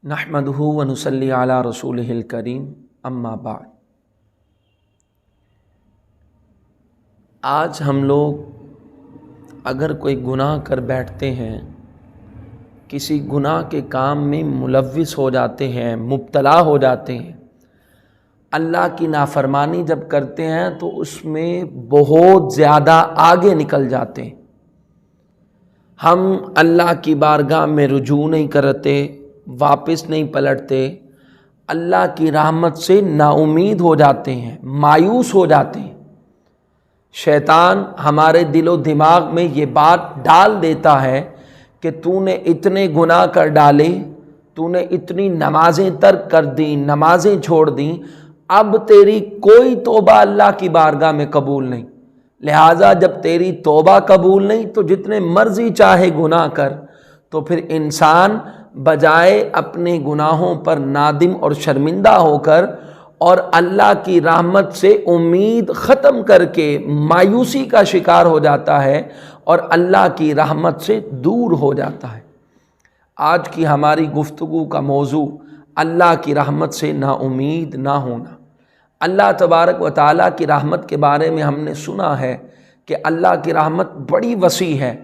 نحمدہ و نصلی علی رسولہ الکریم اما بعد۔ آج ہم لوگ اگر کوئی گناہ کر بیٹھتے ہیں، کسی گناہ کے کام میں ملوث ہو جاتے ہیں، مبتلا ہو جاتے ہیں، اللہ کی نافرمانی جب کرتے ہیں تو اس میں بہت زیادہ آگے نکل جاتے ہیں۔ ہم اللہ کی بارگاہ میں رجوع نہیں کرتے، واپس نہیں پلٹتے، اللہ کی رحمت سے نا امید ہو جاتے ہیں، مایوس ہو جاتے ہیں۔ شیطان ہمارے دل و دماغ میں یہ بات ڈال دیتا ہے کہ تو نے اتنے گناہ کر ڈالے، تو نے اتنی نمازیں ترک کر دیں، نمازیں چھوڑ دیں، اب تیری کوئی توبہ اللہ کی بارگاہ میں قبول نہیں، لہٰذا جب تیری توبہ قبول نہیں تو جتنے مرضی چاہے گناہ کر۔ تو پھر انسان بجائے اپنے گناہوں پر نادم اور شرمندہ ہو کر اور اللہ کی رحمت سے امید ختم کر کے مایوسی کا شکار ہو جاتا ہے اور اللہ کی رحمت سے دور ہو جاتا ہے۔ آج کی ہماری گفتگو کا موضوع اللہ کی رحمت سے نا امید نہ ہونا۔ اللہ تبارک و تعالیٰ کی رحمت کے بارے میں ہم نے سنا ہے کہ اللہ کی رحمت بڑی وسیع ہے،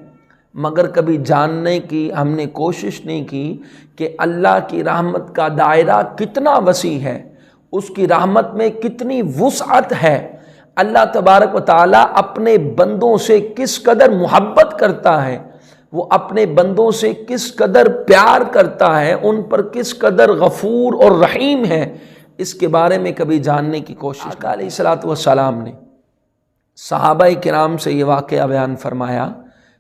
مگر کبھی جاننے کی ہم نے کوشش نہیں کی کہ اللہ کی رحمت کا دائرہ کتنا وسیع ہے، اس کی رحمت میں کتنی وسعت ہے، اللہ تبارک و تعالیٰ اپنے بندوں سے کس قدر محبت کرتا ہے، وہ اپنے بندوں سے کس قدر پیار کرتا ہے، ان پر کس قدر غفور اور رحیم ہے، اس کے بارے میں کبھی جاننے کی کوشش۔ آقا علیہ الصلوۃ والسلام نے صحابہ کرام سے یہ واقعہ بیان فرمایا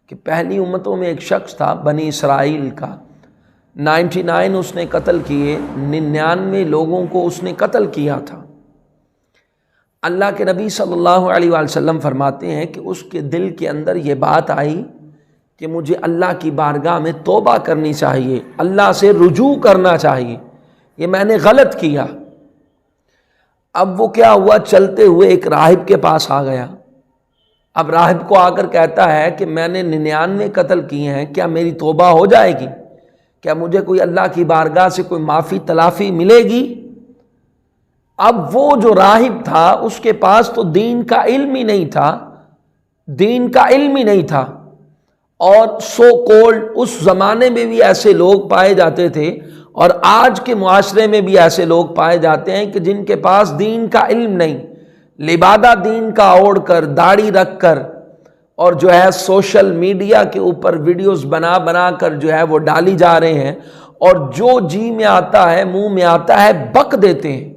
کہ پہلی امتوں میں ایک شخص تھا بنی اسرائیل کا، 99 اس نے قتل کیے، 99 لوگوں کو اس نے قتل کیا تھا۔ اللہ کے نبی صلی اللہ علیہ وآلہ وسلم فرماتے ہیں کہ اس کے دل کے اندر یہ بات آئی کہ مجھے اللہ کی بارگاہ میں توبہ کرنی چاہیے، اللہ سے رجوع کرنا چاہیے، یہ میں نے غلط کیا۔ اب وہ کیا ہوا، چلتے ہوئے ایک راہب کے پاس آ گیا۔ اب راہب کو آ کر کہتا ہے کہ میں نے 99 قتل کیے ہیں، کیا میری توبہ ہو جائے گی؟ کیا مجھے کوئی اللہ کی بارگاہ سے کوئی معافی تلافی ملے گی؟ اب وہ جو راہب تھا اس کے پاس تو دین کا علم ہی نہیں تھا، دین کا علم ہی نہیں تھا، اور سو کولڈ اس زمانے میں بھی ایسے لوگ پائے جاتے تھے اور آج کے معاشرے میں بھی ایسے لوگ پائے جاتے ہیں کہ جن کے پاس دین کا علم نہیں، لبادہ دین کا اوڑھ کر، داڑھی رکھ کر، اور جو ہے سوشل میڈیا کے اوپر ویڈیوز بنا بنا کر جو ہے وہ ڈالی جا رہے ہیں، اور جو جی میں آتا ہے منہ میں آتا ہے بک دیتے ہیں۔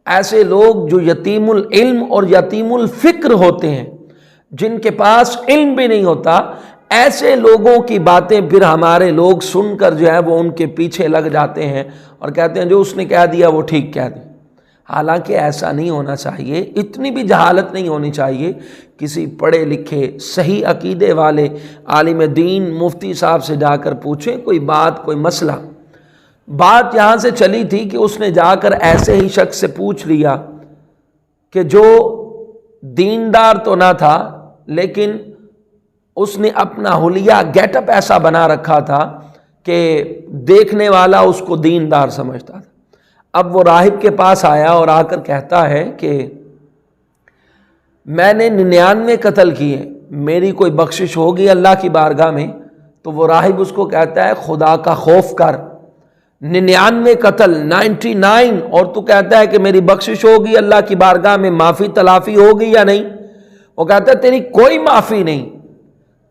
ایسے لوگ جو یتیم العلم اور یتیم الفکر ہوتے ہیں، جن کے پاس علم بھی نہیں ہوتا، ایسے لوگوں کی باتیں پھر ہمارے لوگ سن کر جو ہے وہ ان کے پیچھے لگ جاتے ہیں اور کہتے ہیں جو اس نے کہہ دیا وہ ٹھیک کہہ دیا۔ حالانکہ ایسا نہیں ہونا چاہیے، اتنی بھی جہالت نہیں ہونی چاہیے۔ کسی پڑھے لکھے صحیح عقیدے والے عالم دین مفتی صاحب سے جا کر پوچھیں کوئی بات، کوئی مسئلہ۔ بات یہاں سے چلی تھی کہ اس نے جا کر ایسے ہی شخص سے پوچھ لیا کہ جو دیندار تو نہ تھا لیکن اس نے اپنا حلیہ گیٹ اپ ایسا بنا رکھا تھا کہ دیکھنے والا اس کو دیندار سمجھتا تھا۔ اب وہ راہب کے پاس آیا اور آ کر کہتا ہے کہ میں نے 99 قتل کیے، میری کوئی بخشش ہوگی اللہ کی بارگاہ میں؟ تو وہ راہب اس کو کہتا ہے خدا کا خوف کر، 99 قتل 99، اور تو کہتا ہے کہ میری بخشش ہوگی اللہ کی بارگاہ میں، معافی تلافی ہوگی یا نہیں؟ وہ کہتا ہے تیری کوئی معافی نہیں،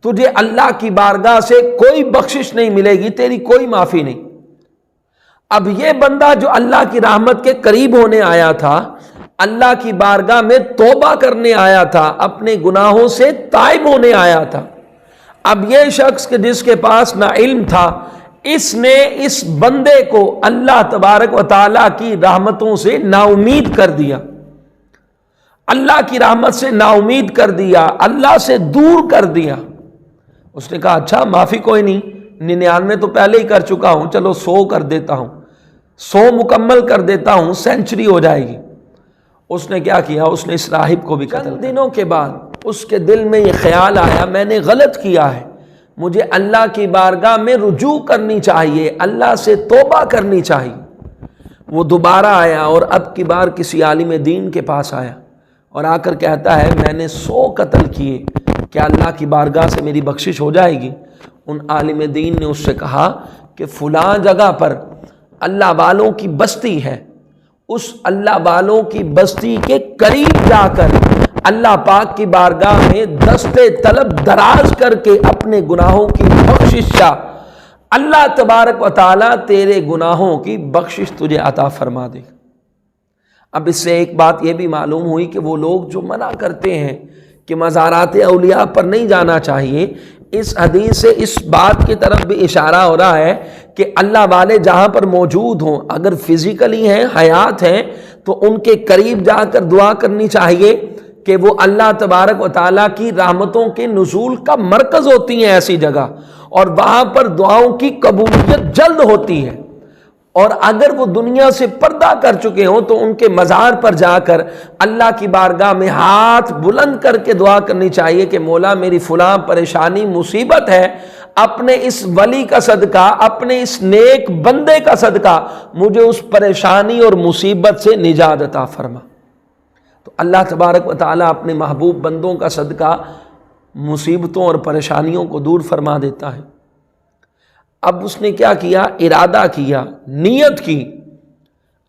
تجھے اللہ کی بارگاہ سے کوئی بخشش نہیں ملے گی، تیری کوئی معافی نہیں۔ اب یہ بندہ جو اللہ کی رحمت کے قریب ہونے آیا تھا، اللہ کی بارگاہ میں توبہ کرنے آیا تھا، اپنے گناہوں سے تائب ہونے آیا تھا، اب یہ شخص کہ جس کے پاس نہ علم تھا، اس نے اس بندے کو اللہ تبارک و تعالیٰ کی رحمتوں سے نا امید کر دیا، اللہ کی رحمت سے نا امید کر دیا، اللہ سے دور کر دیا۔ اس نے کہا اچھا معافی کوئی نہیں، 99 تو پہلے ہی کر چکا ہوں، چلو 100 کر دیتا ہوں، 100 مکمل کر دیتا ہوں، سینچری ہو جائے گی۔ اس نے کیا کیا، اس نے اس راہب کو بھی قتل کر دیا۔ چند دنوں کے بعد اس کے دل میں یہ خیال آیا میں نے غلط کیا ہے، مجھے اللہ کی بارگاہ میں رجوع کرنی چاہیے، اللہ سے توبہ کرنی چاہیے۔ وہ دوبارہ آیا اور اب کی بار کسی عالم دین کے پاس آیا اور آ کر کہتا ہے میں نے 100 قتل کیے، کیا اللہ کی بارگاہ سے میری بخشش ہو جائے گی؟ ان عالم دین نے اس سے کہا کہ فلاں جگہ پر اللہ والوں کی بستی ہے، اس اللہ والوں کی بستی کے قریب جا کر اللہ پاک کی بارگاہ میں دستے طلب دراز کر کے اپنے گناہوں کی بخشش چاہ، اللہ تبارک و تعالیٰ تیرے گناہوں کی بخشش تجھے عطا فرما دے۔ اب اس سے ایک بات یہ بھی معلوم ہوئی کہ وہ لوگ جو منع کرتے ہیں کہ مزارات اولیاء پر نہیں جانا چاہیے، اس حدیث سے اس بات کی طرف بھی اشارہ ہو رہا ہے کہ اللہ والے جہاں پر موجود ہوں، اگر فزیکلی ہیں، حیات ہیں، تو ان کے قریب جا کر دعا کرنی چاہیے کہ وہ اللہ تبارک و تعالیٰ کی رحمتوں کے نزول کا مرکز ہوتی ہیں ایسی جگہ، اور وہاں پر دعاؤں کی قبولیت جلد ہوتی ہے۔ اور اگر وہ دنیا سے پردہ کر چکے ہوں تو ان کے مزار پر جا کر اللہ کی بارگاہ میں ہاتھ بلند کر کے دعا کرنی چاہیے کہ مولا میری فلاں پریشانی مصیبت ہے، اپنے اس ولی کا صدقہ، اپنے اس نیک بندے کا صدقہ مجھے اس پریشانی اور مصیبت سے نجات عطا فرما۔ تو اللہ تبارک و تعالیٰ اپنے محبوب بندوں کا صدقہ مصیبتوں اور پریشانیوں کو دور فرما دیتا ہے۔ اب اس نے کیا کیا؟ ارادہ کیا، نیت کی،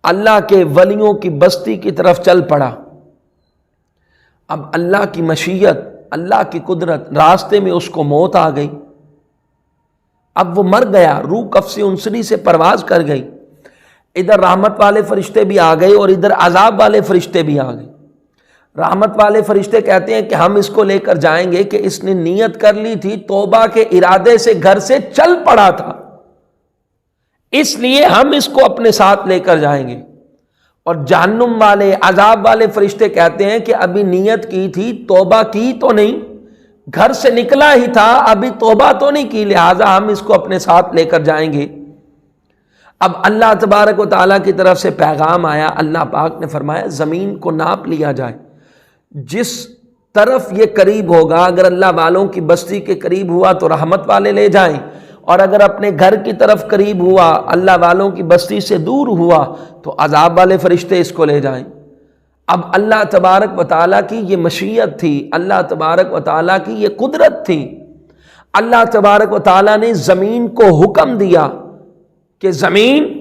اللہ کے ولیوں کی بستی کی طرف چل پڑا۔ اب اللہ کی مشیت، اللہ کی قدرت، راستے میں اس کو موت آ گئی، اب وہ مر گیا، روح قفص انسری سے پرواز کر گئی۔ ادھر رحمت والے فرشتے بھی آ گئے اور ادھر عذاب والے فرشتے بھی آ گئے۔ رحمت والے فرشتے کہتے ہیں کہ ہم اس کو لے کر جائیں گے کہ اس نے نیت کر لی تھی، توبہ کے ارادے سے گھر سے چل پڑا تھا، اس لیے ہم اس کو اپنے ساتھ لے کر جائیں گے۔ اور جہنم والے، عذاب والے فرشتے کہتے ہیں کہ ابھی نیت کی تھی، توبہ کی تو نہیں، گھر سے نکلا ہی تھا، ابھی توبہ تو نہیں کی، لہٰذا ہم اس کو اپنے ساتھ لے کر جائیں گے۔ اب اللہ تبارک و تعالیٰ کی طرف سے پیغام آیا، اللہ پاک نے فرمایا زمین کو ناپ لیا جائے، جس طرف یہ قریب ہوگا، اگر اللہ والوں کی بستی کے قریب ہوا تو رحمت والے لے جائیں، اور اگر اپنے گھر کی طرف قریب ہوا، اللہ والوں کی بستی سے دور ہوا تو عذاب والے فرشتے اس کو لے جائیں۔ اب اللہ تبارک و تعالیٰ کی یہ مشیت تھی، اللہ تبارک و تعالیٰ کی یہ قدرت تھی۔ اللہ تبارک و تعالیٰ نے زمین کو حکم دیا کہ زمین،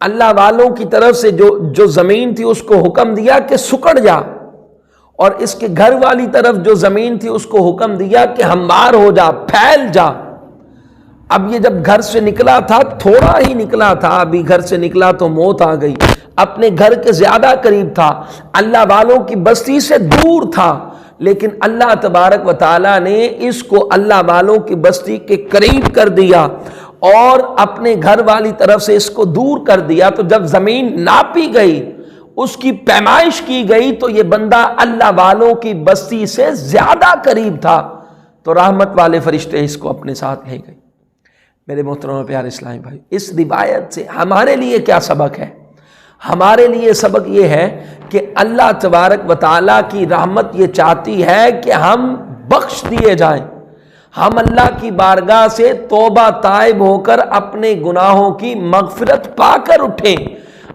اللہ والوں کی طرف سے جو زمین تھی اس کو حکم دیا کہ سکڑ جا، اور اس کے گھر والی طرف جو زمین تھی اس کو حکم دیا کہ ہموار ہو جا، پھیل جا۔ اب یہ جب گھر سے نکلا تھا، تھوڑا ہی نکلا تھا، ابھی گھر سے نکلا تو موت آ گئی، اپنے گھر کے زیادہ قریب تھا، اللہ والوں کی بستی سے دور تھا، لیکن اللہ تبارک و تعالیٰ نے اس کو اللہ والوں کی بستی کے قریب کر دیا اور اپنے گھر والی طرف سے اس کو دور کر دیا۔ تو جب زمین ناپی گئی، اس کی پیمائش کی گئی، تو یہ بندہ اللہ والوں کی بستی سے زیادہ قریب تھا، تو رحمت والے فرشتے اس کو اپنے ساتھ لے گئے۔ میرے محترم پیارے اسلامی بھائی، اس روایت سے ہمارے لیے کیا سبق ہے؟ ہمارے لیے سبق یہ ہے کہ اللہ تبارک و تعالیٰ کی رحمت یہ چاہتی ہے کہ ہم بخش دیے جائیں، ہم اللہ کی بارگاہ سے توبہ تائب ہو کر اپنے گناہوں کی مغفرت پا کر اٹھیں۔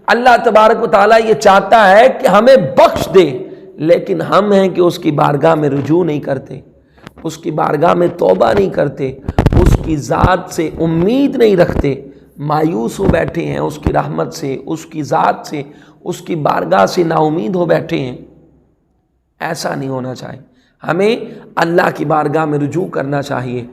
اللہ تبارک و تعالیٰ یہ چاہتا ہے کہ ہمیں بخش دے، لیکن ہم ہیں کہ اس کی بارگاہ میں رجوع نہیں کرتے، اس کی بارگاہ میں توبہ نہیں کرتے، اس کی ذات سے امید نہیں رکھتے، مایوس ہو بیٹھے ہیں اس کی رحمت سے، اس کی ذات سے، اس کی بارگاہ سے نا امید ہو بیٹھے ہیں۔ ایسا نہیں ہونا چاہیے، ہمیں اللہ کی بارگاہ میں رجوع کرنا چاہیے۔